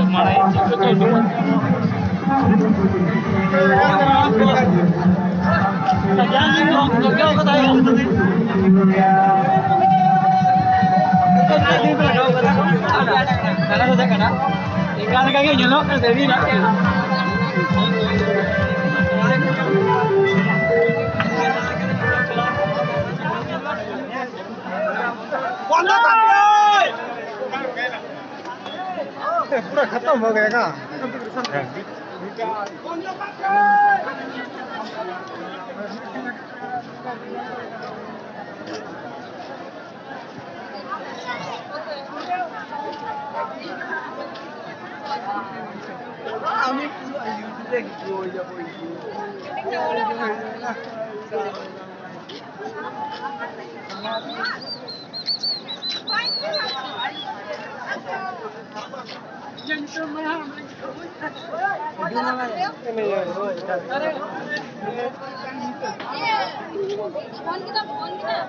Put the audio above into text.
Mana itu betul. Jangan dong, kau kata yang karena saja karena tinggal kayak nyelok kan jadi nak. पूरा खत्म हो गया का আমি ইউটিউবে কিছু হয়ে যাব फोन कितना